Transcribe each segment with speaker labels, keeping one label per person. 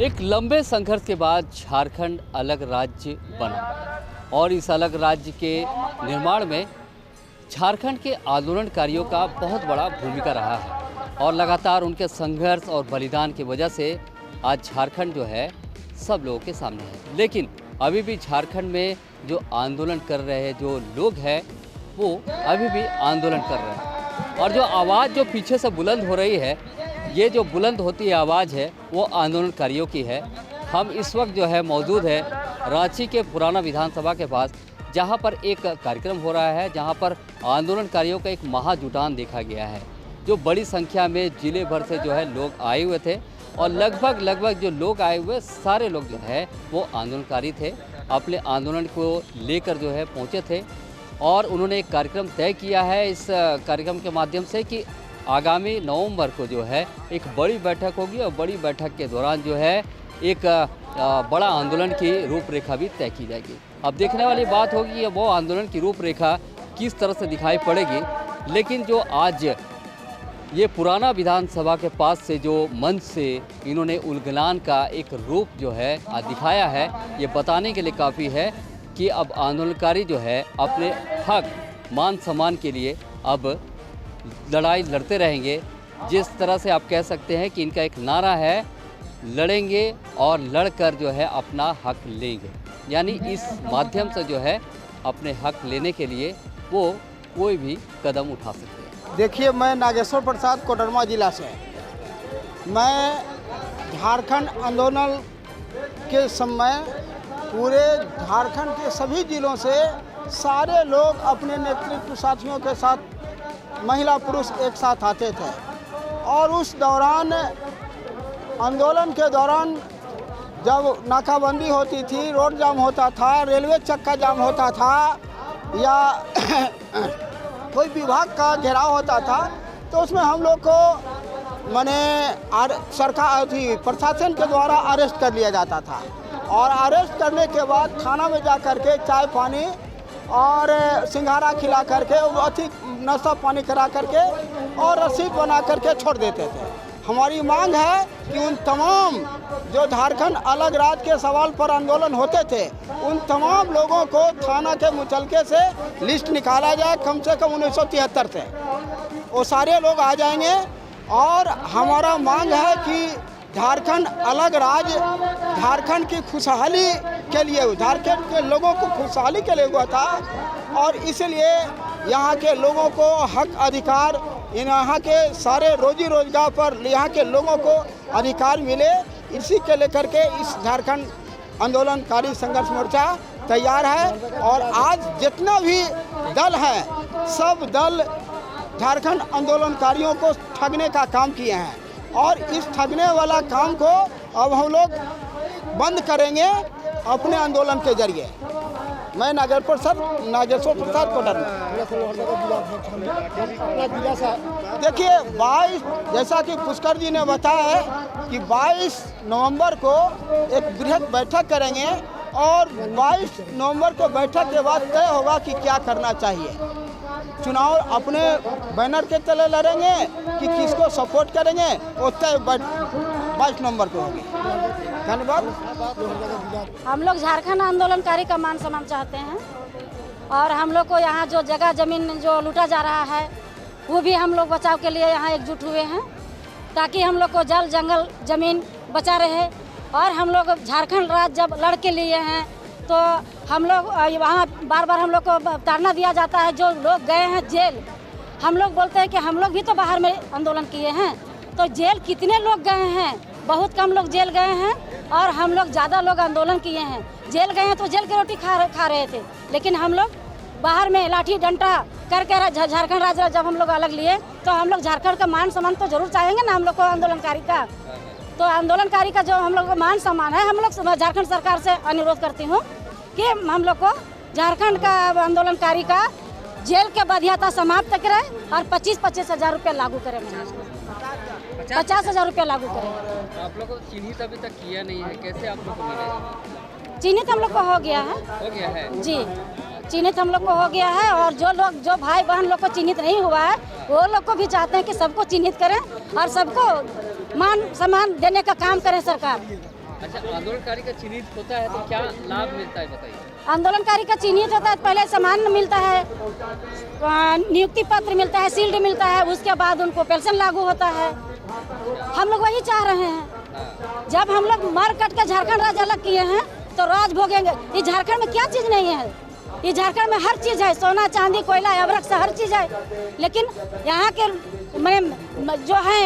Speaker 1: एक लंबे संघर्ष के बाद झारखंड अलग राज्य बना और इस अलग राज्य के निर्माण में झारखंड के आंदोलनकारियों का बहुत बड़ा भूमिका रहा है और लगातार उनके संघर्ष और बलिदान की वजह से आज झारखंड जो है सब लोगों के सामने है। लेकिन अभी भी झारखंड में जो आंदोलन कर रहे हैं जो लोग हैं वो अभी भी आंदोलन कर रहे हैं और जो आवाज़ जो पीछे से बुलंद हो रही है, ये जो बुलंद होती है आवाज़ है वो आंदोलनकारियों की है। हम इस वक्त जो है मौजूद है रांची के पुराना विधानसभा के पास, जहां पर एक कार्यक्रम हो रहा है, जहां पर आंदोलनकारियों का एक महाजुटान देखा गया है। जो बड़ी संख्या में जिले भर से जो है लोग आए हुए थे और लगभग जो लोग आए हुए सारे लोग जो है वो आंदोलनकारी थे, अपने आंदोलन को लेकर जो है पहुँचे थे और उन्होंने एक कार्यक्रम तय किया है इस कार्यक्रम के माध्यम से कि आगामी नवंबर को जो है एक बड़ी बैठक होगी और बड़ी बैठक के दौरान जो है एक बड़ा आंदोलन की रूपरेखा भी तय की जाएगी। अब देखने वाली बात होगी कि वो आंदोलन की रूपरेखा किस तरह से दिखाई पड़ेगी। लेकिन जो आज ये पुराना विधानसभा के पास से जो मंच से इन्होंने उलगलान का एक रूप जो है दिखाया है, ये बताने के लिए काफ़ी है कि अब आंदोलनकारी जो है अपने हक मान सम्मान के लिए अब लड़ाई लड़ते रहेंगे। जिस तरह से आप कह सकते हैं कि इनका एक नारा है, लड़ेंगे और लड़कर जो है अपना हक लेंगे, यानी इस माध्यम से जो है अपने हक लेने के लिए वो कोई भी कदम उठा सकते हैं।
Speaker 2: देखिए, मैं नागेश्वर प्रसाद कोडरमा जिला से। मैं झारखंड आंदोलन के समय पूरे झारखंड के सभी जिलों से सारे लोग अपने नेतृत्व साथियों के साथ, महिला पुरुष एक साथ आते थे और उस दौरान आंदोलन के दौरान जब नाकाबंदी होती थी, रोड जाम होता था, रेलवे चक्का जाम होता था या कोई विभाग का घेराव होता था, तो उसमें हम लोग को सरकार प्रशासन के द्वारा अरेस्ट कर लिया जाता था और अरेस्ट करने के बाद थाना में जा कर के चाय पानी और सिंघारा खिला करके, अथी नाश्ता पानी करा करके और रसीद बना करके छोड़ देते थे। हमारी मांग है कि उन तमाम जो झारखंड अलग राज्य के सवाल पर आंदोलन होते थे, उन तमाम लोगों को थाना के मुचलके से लिस्ट निकाला जाए, कम से कम 1973 से वो सारे लोग आ जाएंगे। और हमारा मांग है कि झारखंड अलग राज्य झारखंड की खुशहाली के लिए, झारखंड के लोगों को खुशहाली के लिए हुआ था और इसलिए यहाँ के लोगों को हक अधिकार, यहाँ के सारे रोजी रोजगार पर यहाँ के लोगों को अधिकार मिले, इसी के लेकर के इस झारखंड आंदोलनकारी संघर्ष मोर्चा तैयार है। और आज जितना भी दल है, सब दल झारखंड आंदोलनकारियों को ठगने का काम किए हैं और इस ठगने वाला काम को अब हम लोग बंद करेंगे अपने आंदोलन के जरिए। मैं नागेश्वर प्रसाद कोडरमा। देखिए, 22 जैसा कि पुष्कर जी ने बताया है कि 22 नवंबर को एक बृहद बैठक करेंगे और 22 नवंबर को बैठक के बाद तय होगा कि क्या करना चाहिए। चुनाव अपने बैनर के तले लड़ेंगे कि किसको सपोर्ट करेंगे, वो तय 22 नवंबर को होगी। धन्यवाद।
Speaker 3: हम लोग झारखंड आंदोलनकारी का मान सम्मान चाहते हैं और हम लोग को यहाँ जो जगह जमीन जो लूटा जा रहा है वो भी हम लोग बचाव के लिए यहाँ एकजुट हुए हैं, ताकि हम लोग को जल जंगल जमीन बचा रहे। और हम लोग झारखंड राज्य जब लड़ के लिए हैं तो हम लोग वहाँ बार बार हम लोग को ताड़ना दिया जाता है। जो लोग गए हैं जेल, हम लोग बोलते हैं कि हम लोग भी तो बाहर में आंदोलन किए हैं, तो जेल कितने लोग गए हैं? बहुत कम लोग जेल गए हैं और हम लोग ज़्यादा लोग आंदोलन किए हैं। जेल गए हैं तो जेल की रोटी खा रहे थे, लेकिन हम लोग बाहर में लाठी डंडा करके झारखंड राज्य जब हम लोग अलग लिए तो हम लोग झारखंड का मान सम्मान तो जरूर चाहेंगे ना हम लोग को आंदोलनकारी का। तो आंदोलनकारी का जो हम लोग का मान सम्मान है, हम लोग झारखंड सरकार से अनुरोध करती हूँ कि हम लोग को झारखंड का आंदोलनकारी का जेल के बाध्यता समाप्त करें और 25-25 हज़ार रुपये लागू करें। 50 हज़ार रुपये लागू करें।
Speaker 1: आप लोग को चिन्हित अभी तक किया नहीं है, कैसे आप लोग को मिलेगा?
Speaker 3: चिन्हित हम लोग को हो गया है जी, चिन्हित हम लोग को हो गया है। और जो भाई बहन लोग को चिन्हित नहीं हुआ है वो लोग को भी चाहते हैं कि सबको चिन्हित करें और सबको मान सम्मान देने का काम करें सरकार।
Speaker 1: अच्छा, आंदोलनकारी का चिन्हित होता है तो क्या लाभ मिलता है बताइए?
Speaker 3: आंदोलनकारी का चिन्हित होता है, पहले सामान मिलता है, नियुक्ति पत्र मिलता है, शील्ड मिलता है, उसके बाद उनको पेंशन लागू होता है। हम लोग वही चाह रहे हैं। जब हम लोग मार कट के झारखंड राज्य अलग किए हैं तो राज भोगेंगे। इस झारखंड में क्या चीज़ नहीं है? इस झारखंड में हर चीज़ है, सोना चांदी कोयला अवरक से हर चीज़ है। लेकिन यहाँ के जो है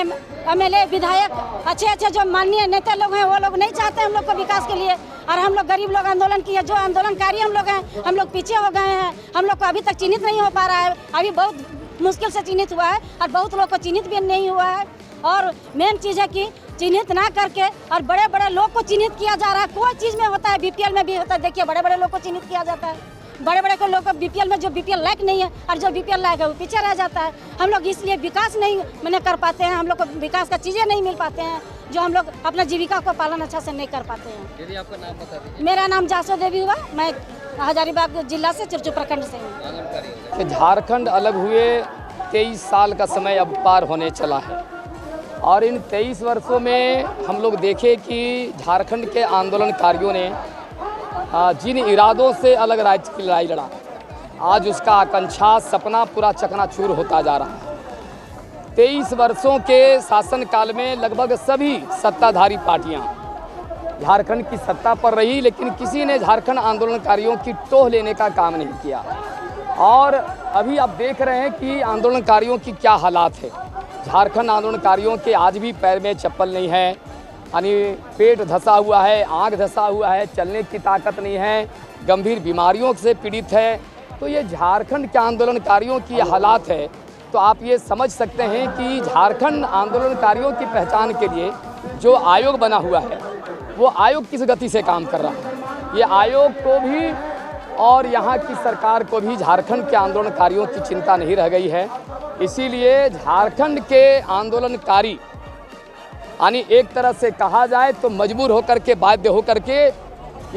Speaker 3: एमएलए विधायक अच्छे जो माननीय नेता लोग हैं वो लोग नहीं चाहते हम लोग को विकास के लिए। और हम लोग गरीब लोग आंदोलन किए, जो आंदोलनकारी हम लोग हैं, हम लोग पीछे हो गए हैं। हम लोग को अभी तक चिन्हित नहीं हो पा रहा है, अभी बहुत मुश्किल से चिन्हित हुआ है और बहुत लोग को चिन्हित भी नहीं हुआ है। और मेन चीज़ है कि चिन्हित ना करके और बड़े बड़े लोग को चिन्हित किया जा रहा है। कोई चीज़ में होता है, बीपीएल में भी होता है। देखिए बड़े बड़े लोग को चिन्हित किया जाता है, बड़े बड़े को लोग को बीपीएल में जो बीपीएल लायक नहीं है और जो बीपीएल लायक है वो पीछे रह जाता है। हम लोग इसलिए विकास नहीं मैंने कर पाते हैं, हम लोग को विकास का चीज़ें नहीं मिल पाते हैं, जो हम लोग अपना जीविका को पालन अच्छा से नहीं कर पाते हैं।
Speaker 1: यदि आपका नाम बता दीजिए।
Speaker 3: मेरा नाम जासो देवी हुआ, मैं हजारीबाग जिला से चिरचू प्रखंड से हूँ।
Speaker 4: झारखंड अलग हुए 23 साल का समय अब पार होने चला है और इन 23 वर्षों में हम लोग देखे कि झारखंड के आंदोलनकारियों ने जिन इरादों से अलग राज्य की लड़ाई लड़ा, आज उसका आकांक्षा सपना पूरा चकनाचूर होता जा रहा है। 23 वर्षों के शासनकाल में लगभग सभी सत्ताधारी पार्टियां झारखंड की सत्ता पर रही, लेकिन किसी ने झारखंड आंदोलनकारियों की टोह लेने का काम नहीं किया। और अभी आप देख रहे हैं कि आंदोलनकारियों की क्या हालात है। झारखंड आंदोलनकारियों के आज भी पैर में चप्पल नहीं है, यानी पेट धंसा हुआ है, आँख धंसा हुआ है, चलने की ताकत नहीं है, गंभीर बीमारियों से पीड़ित है। तो ये झारखंड के आंदोलनकारियों की हालात है। तो आप ये समझ सकते हैं कि झारखंड आंदोलनकारियों की पहचान के लिए जो आयोग बना हुआ है वो आयोग किस गति से काम कर रहा है। ये आयोग को भी और यहाँ की सरकार को भी झारखंड के आंदोलनकारियों की चिंता नहीं रह गई है। इसीलिए झारखंड के आंदोलनकारी यानी एक तरह से कहा जाए तो मजबूर होकर के, बाध्य होकर के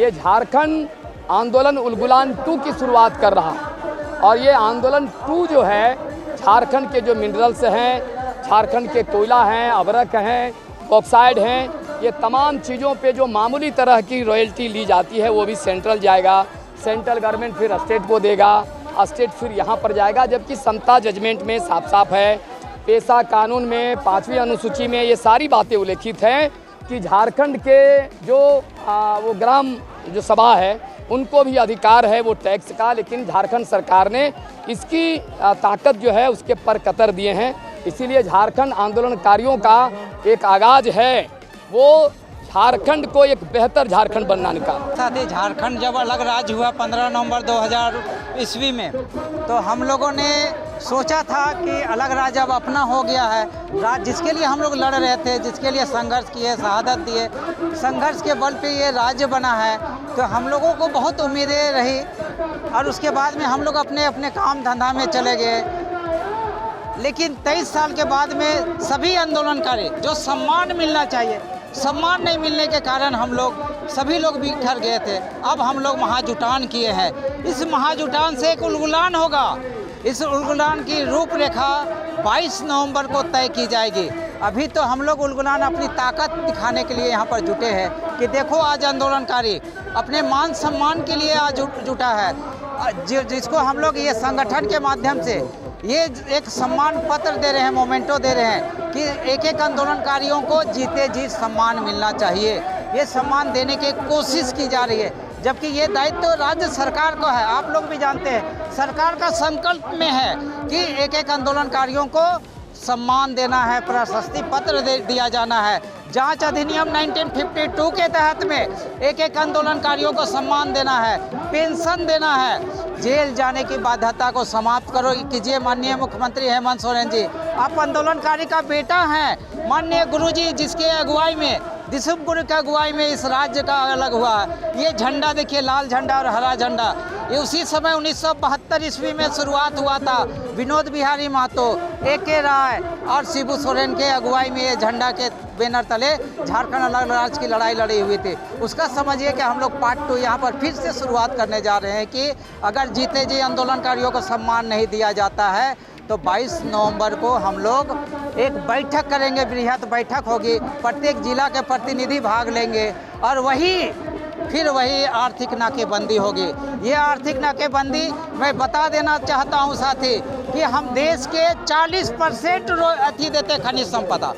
Speaker 4: ये झारखंड आंदोलन उलगुलान 2 की शुरुआत कर रहा है। और ये आंदोलन 2 जो है झारखंड के जो मिनरल्स हैं, झारखंड के कोयला हैं, अवरक हैं, ऑक्साइड हैं, ये तमाम चीज़ों पे जो मामूली तरह की रॉयल्टी ली जाती है वो भी सेंट्रल जाएगा, सेंट्रल गवर्नमेंट फिर स्टेट को देगा, स्टेट फिर यहाँ पर जाएगा। जबकि समता जजमेंट में साफ साफ है, पेशा कानून में 5वीं अनुसूची में ये सारी बातें उल्लेखित हैं कि झारखंड के जो वो ग्राम जो सभा है उनको भी अधिकार है वो टैक्स का, लेकिन झारखंड सरकार ने इसकी ताकत जो है उसके पर कतर दिए हैं। इसीलिए झारखंड आंदोलनकारियों का एक आगाज है वो झारखंड को एक बेहतर झारखंड बनाने का।
Speaker 5: साथ ही झारखंड जब अलग राज्य हुआ 15 नवंबर 2000 ईस्वी में, तो हम लोगों ने सोचा था कि अलग राज्य अब अपना हो गया है। राज्य जिसके लिए हम लोग लड़ रहे थे, जिसके लिए संघर्ष किए, शहादत दिए, संघर्ष के बल पे ये राज्य बना है। तो हम लोगों को बहुत उम्मीदें रही और उसके बाद में हम लोग अपने अपने काम धंधा में चले गए। लेकिन 23 साल के बाद में सभी आंदोलनकारी जो सम्मान मिलना चाहिए, सम्मान नहीं मिलने के कारण हम लोग सभी लोग बिखर गए थे। अब हम लोग महाजुटान किए हैं। इस महाजुटान से एक उलगुलान होगा। इस उलगुलान की रूपरेखा 22 नवंबर को तय की जाएगी। अभी तो हम लोग उलगुलान अपनी ताकत दिखाने के लिए यहाँ पर जुटे हैं कि देखो आज आंदोलनकारी अपने मान सम्मान के लिए आज जुटा है, जिसको हम लोग ये संगठन के माध्यम से ये एक सम्मान पत्र दे रहे हैं, मोमेंटो दे रहे हैं कि एक एक आंदोलनकारियों को जीते जी सम्मान मिलना चाहिए। ये सम्मान देने की कोशिश की जा रही है, जबकि ये दायित्व तो राज्य सरकार को है। आप लोग भी जानते हैं सरकार का संकल्प में है कि एक एक आंदोलनकारियों को सम्मान देना है, प्रशस्ति पत्र दिया जाना है। जांच अधिनियम 1952 के तहत में एक एक आंदोलनकारियों को सम्मान देना है, पेंशन देना है, जेल जाने की बाध्यता को समाप्त करो कीजिए। माननीय मुख्यमंत्री हेमंत सोरेन जी, आप आंदोलनकारी का बेटा हैं। माननीय गुरुजी जिसके अगुवाई में, दिसुम गुरु की अगुवाई में इस राज्य का अलग हुआ है। ये झंडा देखिए, लाल झंडा और हरा झंडा, ये उसी समय 1972 ईस्वी में शुरुआत हुआ था। विनोद बिहारी महतो, A.K. राय और शिबू सोरेन के अगुवाई में ये झंडा के बैनर तले झारखंड अलग राज्य की लड़ाई लड़ी हुई थी। उसका समझिए कि हम लोग पार्ट 2 यहाँ पर फिर से शुरुआत करने जा रहे हैं कि अगर जीते जी आंदोलनकारियों को सम्मान नहीं दिया जाता है तो 22 नवंबर को हम लोग एक बैठक करेंगे, बृहद बैठक होगी, प्रत्येक जिला के प्रतिनिधि भाग लेंगे और फिर वही आर्थिक नाकेबंदी होगी। ये आर्थिक नाकेबंदी मैं बता देना चाहता हूँ साथी कि हम देश के 40% अथी देते खनिज संपदा।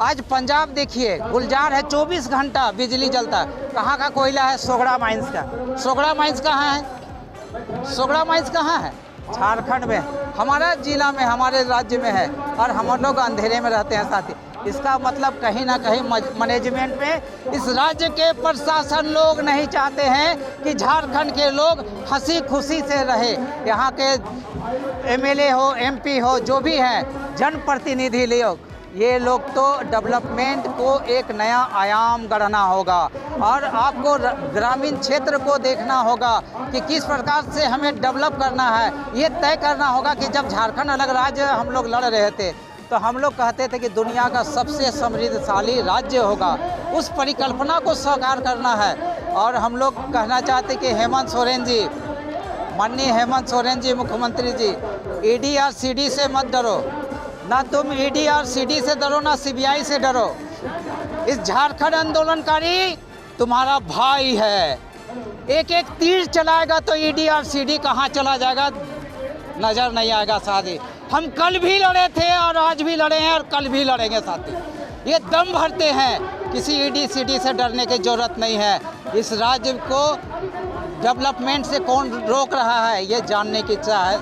Speaker 5: आज पंजाब देखिए, गुलजार है, 24 घंटा बिजली जलता है। कहाँ का कोयला है? सोगड़ा माइंस का। सोगड़ा माइंस कहाँ है? सोगड़ा माइंस कहाँ है? झारखंड में, हमारा जिला में, हमारे राज्य में है और हम लोग अंधेरे में रहते हैं साथी। इसका मतलब कहीं ना कहीं मैनेजमेंट में इस राज्य के प्रशासन लोग नहीं चाहते हैं कि झारखंड के लोग हंसी खुशी से रहे। यहाँ के एमएलए हो, एमपी हो, जो भी हैं, जनप्रतिनिधि लोग, ये लोग तो डेवलपमेंट को एक नया आयाम गढ़ना होगा और आपको ग्रामीण क्षेत्र को देखना होगा कि किस प्रकार से हमें डेवलप करना है। ये तय करना होगा कि जब झारखंड अलग राज्य हम लोग लड़ रहे थे तो हम लोग कहते थे कि दुनिया का सबसे समृद्धशाली राज्य होगा। उस परिकल्पना को साकार करना है और हम लोग कहना चाहते कि हेमंत सोरेन जी, माननीय हेमंत सोरेन जी मुख्यमंत्री जी, ईडी और सीडी से मत डरो। ना तुम ईडी और सीडी से डरो, ना सीबीआई से डरो। इस झारखंड आंदोलनकारी तुम्हारा भाई है। एक एक तीर चलाएगा तो ईडी और सीडी कहाँ चला जाएगा नज़र नहीं आएगा साथी। हम कल भी लड़े थे और आज भी लड़े हैं और कल भी लड़ेंगे साथी। ये दम भरते हैं, किसी ईडी सीडी से डरने की ज़रूरत नहीं है। इस राज्य को डेवलपमेंट से कौन रोक रहा है ये जानने की इच्छा है।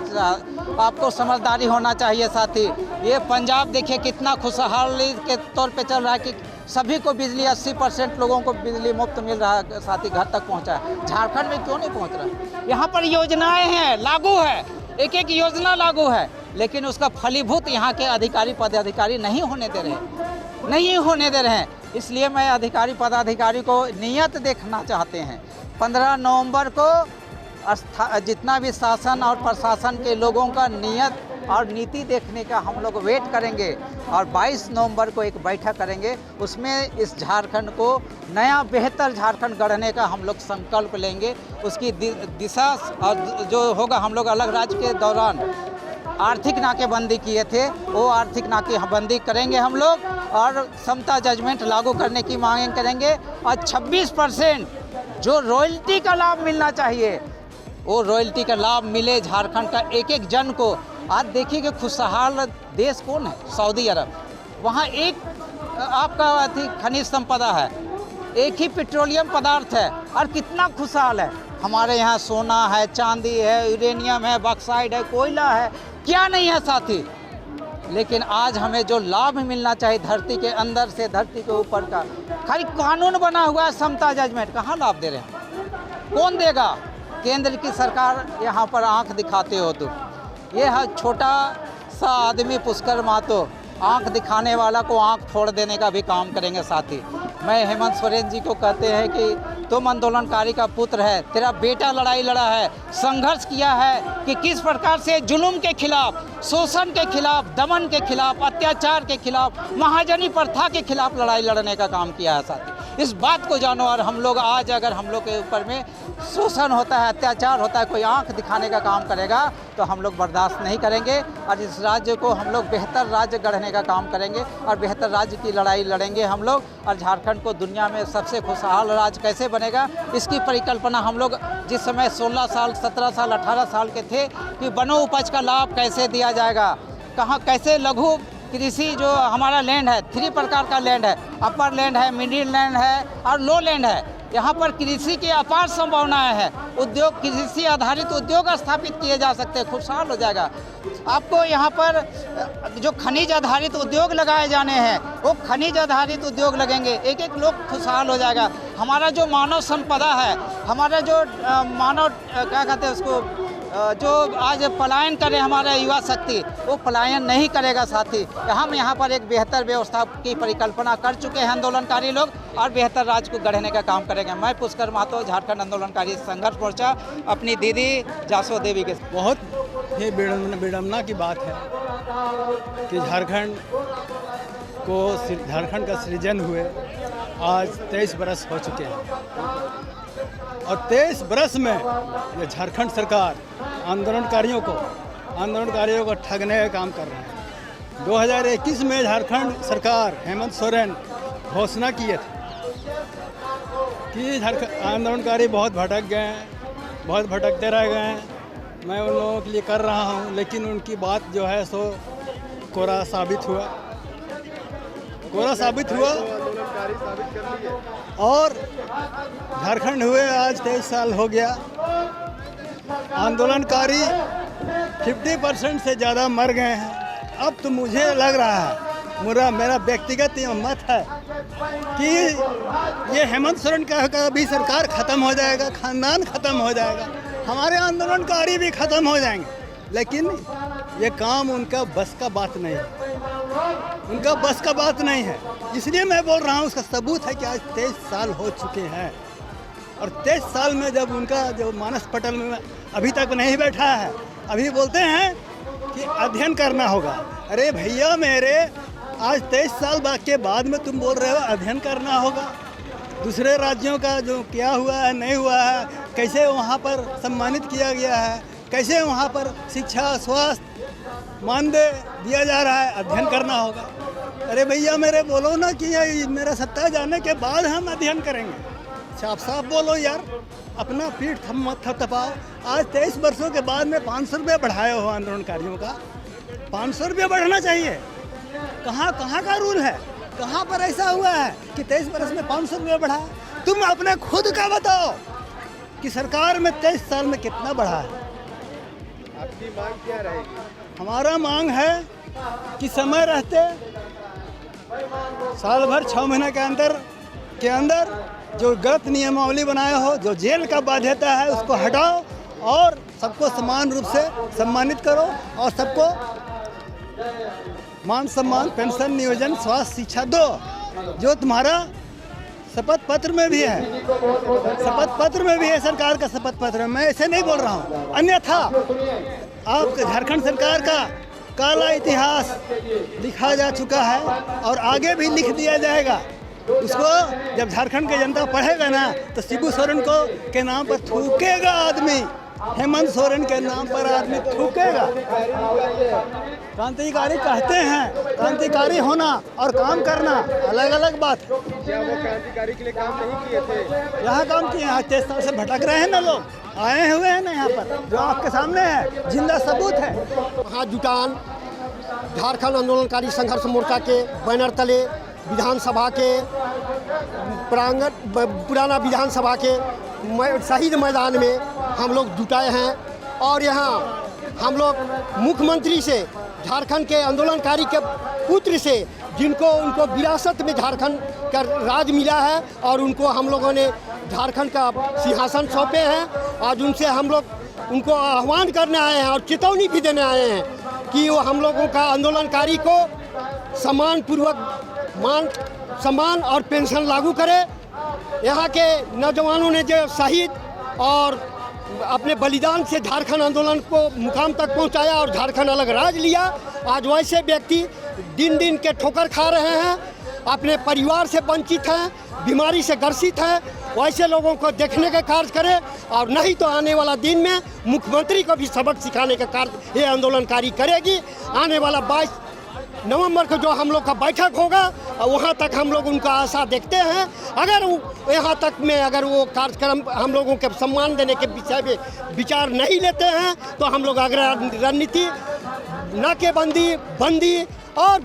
Speaker 5: आपको समझदारी होना चाहिए साथी। ये पंजाब देखिए कितना खुशहाली के तौर पे चल रहा है कि सभी को बिजली, 80% लोगों को बिजली मुफ्त मिल रहा है साथी, घर तक पहुंचा है। झारखंड में क्यों नहीं पहुंच रहा? यहाँ पर योजनाएं हैं, लागू है, एक एक योजना लागू है, लेकिन उसका फलीभूत यहाँ के अधिकारी पदाधिकारी नहीं होने दे रहे हैं। इसलिए मैं अधिकारी पदाधिकारी को नियत देखना चाहते हैं। 15 नवंबर को जितना भी शासन और प्रशासन के लोगों का नियत और नीति देखने का हम लोग वेट करेंगे और 22 नवंबर को एक बैठक करेंगे। उसमें इस झारखंड को नया बेहतर झारखंड गढ़ने का हम लोग संकल्प लेंगे। उसकी दिशा और जो होगा, हम लोग अलग राज्य के दौरान आर्थिक नाकेबंदी किए थे, वो आर्थिक नाकेबंदी करेंगे हम लोग और समता जजमेंट लागू करने की मांग करेंगे और 26% जो रॉयल्टी का लाभ मिलना चाहिए वो रॉयल्टी का लाभ मिले झारखंड का एक एक जन को। आज देखिए कि खुशहाल देश कौन है? सऊदी अरब। वहाँ एक आपका खनिज संपदा है, एक ही पेट्रोलियम पदार्थ है और कितना खुशहाल है। हमारे यहाँ सोना है, चांदी है, यूरेनियम है, बॉक्साइट है, कोयला है, क्या नहीं है साथी। लेकिन आज हमें जो लाभ मिलना चाहिए धरती के अंदर से धरती के ऊपर का, खाली कानून बना हुआ है समता जजमेंट, कहाँ लाभ दे रहे हैं? कौन देगा? केंद्र की सरकार यहाँ पर आंख दिखाते हो तुम। ये है छोटा सा आदमी पुष्कर महतो, आंख दिखाने वाला को आंख फोड़ देने का भी काम करेंगे साथी। मैं हेमंत सोरेन जी को कहते हैं कि तुम आंदोलनकारी का पुत्र है, तेरा बेटा लड़ाई लड़ा है, संघर्ष किया है कि किस प्रकार से जुल्म के खिलाफ, शोषण के खिलाफ, दमन के खिलाफ, अत्याचार के खिलाफ, महाजनी प्रथा के खिलाफ लड़ाई लड़ने का काम किया है साथी। इस बात को जानो और हम लोग आज अगर हम लोग के ऊपर में शोषण होता है, अत्याचार होता है, कोई आंख दिखाने का काम करेगा तो हम लोग बर्दाश्त नहीं करेंगे और इस राज्य को हम लोग बेहतर राज्य गढ़ने का काम करेंगे और बेहतर राज्य की लड़ाई लड़ेंगे हम लोग। और झारखंड को दुनिया में सबसे खुशहाल राज्य कैसे बनेगा इसकी परिकल्पना हम लोग जिस समय 16 साल, 17 साल, 18 साल के थे कि वनो उपज का लाभ कैसे दिया जाएगा, कहाँ कैसे लघु कृषि जो हमारा लैंड है, 3 प्रकार का लैंड है, अपर लैंड है, मिडिल लैंड है और लो लैंड है। यहाँ पर कृषि की अपार संभावनाएं हैं। उद्योग, कृषि आधारित उद्योग स्थापित किए जा सकते हैं, खुशहाल हो जाएगा। आपको यहाँ पर जो खनिज आधारित उद्योग लगाए जाने हैं वो खनिज आधारित उद्योग लगेंगे, एक एक लोग खुशहाल हो जाएगा। हमारा जो मानव संपदा है, हमारा जो मानव क्या कहते हैं उसको, जो आज पलायन करे हमारा युवा शक्ति, वो पलायन नहीं करेगा साथी। हम यहाँ पर एक बेहतर व्यवस्था की परिकल्पना कर चुके हैं आंदोलनकारी लोग और बेहतर राज्य को गढ़ने का काम करेंगे। मैं पुष्कर महतो, झारखंड आंदोलनकारी संघर्ष मोर्चा, अपनी दीदी जासो देवी के।
Speaker 2: बहुत ही विडम्बना की बात है कि झारखंड का सृजन हुए आज 23 बरस हो चुके हैं और 23 बरस में ये झारखंड सरकार आंदोलनकारियों को
Speaker 6: आंदोलनकारियों को ठगने का काम कर रहे हैं। 2021 में झारखंड सरकार हेमंत सोरेन घोषणा किए थे कि झारखंड आंदोलनकारी बहुत भटक गए हैं, बहुत भटकते रह गए हैं, मैं उन लोगों के लिए कर रहा हूं, लेकिन उनकी बात जो है सो कोरा साबित हुआ और झारखंड हुए आज 23 साल हो गया। आंदोलनकारी 50% से ज़्यादा मर गए हैं। अब तो मुझे लग रहा है, मेरा व्यक्तिगत मत है कि ये हेमंत सोरेन का भी सरकार ख़त्म हो जाएगा, ख़ानदान ख़त्म हो जाएगा, हमारे आंदोलनकारी भी ख़त्म हो जाएंगे, लेकिन ये काम उनका बस का बात नहीं है, उनका बस का बात नहीं है। इसलिए मैं बोल रहा हूँ, उसका सबूत है कि आज 23 साल हो चुके हैं और 23 साल में जब उनका जो मानस पटल में अभी तक नहीं बैठा है, अभी बोलते हैं कि अध्ययन करना होगा। अरे भैया मेरे, आज 23 साल के बाद में तुम बोल रहे हो अध्ययन करना होगा। दूसरे राज्यों का जो क्या हुआ है नहीं हुआ है, कैसे वहाँ पर सम्मानित किया गया है, कैसे वहाँ पर शिक्षा स्वास्थ्य मानदेय दिया जा रहा है, अध्ययन करना होगा। अरे भैया मेरे, बोलो ना कि मेरा सत्ता जाने के बाद हम अध्ययन करेंगे। साफ साफ बोलो यार, अपना पीठ मत थपथपाओ। आज 23 वर्षों के बाद में 500 रुपये बढ़ाए हो आंदोलनकारियों का, 500 रुपये बढ़ना चाहिए। कहाँ का रूल है, कहाँ पर ऐसा हुआ है कि 23 वर्ष में 500 रुपये बढ़ा? तुम अपने खुद का बताओ कि सरकार में 23 साल में कितना बढ़ा है।
Speaker 7: आपकी मांग क्या रहेगी?
Speaker 6: हमारा मांग है कि समय रहते साल भर 6 महीने के अंदर जो गलत नियमावली बनाए हो, जो जेल का बाध्यता है, उसको हटाओ और सबको समान रूप से सम्मानित करो और सबको मान सम्मान, पेंशन, नियोजन, स्वास्थ्य, शिक्षा दो, जो तुम्हारा शपथ पत्र में भी है। शपथ पत्र में भी है, सरकार का शपथ पत्र। मैं ऐसे नहीं बोल रहा हूँ, अन्यथा आप झारखंड सरकार का काला इतिहास लिखा जा चुका है और आगे भी लिख दिया जाएगा। उसको जब झारखंड की जनता पढ़ेगा ना, तो शिबू सोरेन के नाम पर थूकेगा आदमी, हेमंत सोरेन के नाम पर आदमी थूकेगा। क्रांतिकारी कहते हैं, क्रांतिकारी होना और काम करना अलग अलग बात है।
Speaker 7: क्या वो क्रांतिकारी के लिए काम नहीं किए थे?
Speaker 6: यहाँ काम किए, आज 23 साल से भटक रहे हैं ना लोग, आए हुए हैं ना यहाँ पर, जो आपके सामने है, जिंदा सबूत है।
Speaker 8: वहाँ जुटान झारखंड आंदोलनकारी संघर्ष मोर्चा के बैनर तले विधानसभा के प्रांगण, पुराना विधानसभा के शहीद मैदान में हम लोग जुटाए हैं और यहाँ हम लोग मुख्यमंत्री से, झारखंड के आंदोलनकारी के पुत्र से, जिनको उनको विरासत में झारखंड का राज मिला है और उनको हम लोगों ने झारखंड का सिंहासन सौंपे हैं, आज उनसे हम लोग उनको आह्वान करने आए हैं और चेतावनी भी देने आए हैं कि वो हम लोगों का आंदोलनकारी को सम्मान और पेंशन लागू करे। यहाँ के नौजवानों ने जो शहीद और अपने बलिदान से झारखंड आंदोलन को मुकाम तक पहुँचाया और झारखंड अलग राज लिया, आज वैसे व्यक्ति दिन दिन के ठोकर खा रहे हैं, अपने परिवार से वंचित हैं, बीमारी से ग्रसित हैं। वैसे लोगों को देखने का कार्य करें और नहीं तो आने वाला दिन में मुख्यमंत्री को भी सबक सिखाने का कार्य ये आंदोलनकारी करेगी। आने वाला 22 नवंबर को जो हम लोग का बैठक होगा, वहाँ तक हम लोग उनका आशा देखते हैं। अगर यहाँ तक में अगर वो कार्यक्रम हम लोगों के सम्मान देने के विषय में विचार नहीं लेते हैं, तो हम लोग अगर रणनीति नाकेबंदी, बंदी और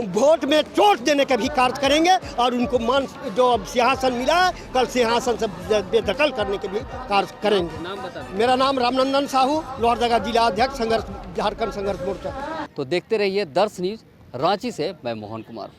Speaker 8: वोट में चोट देने का भी कार्य करेंगे और उनको जो सिंहासन मिला है, कल सिंहासन से बेदखल करने के भी कार्य करेंगे।
Speaker 1: नाम बता।
Speaker 8: मेरा नाम रामनंदन साहू, लोहरदगा जिला अध्यक्ष झारखंड संघर्ष मोर्चा।
Speaker 1: तो देखते रहिए दर्श न्यूज़। रांची से मैं मोहन कुमार।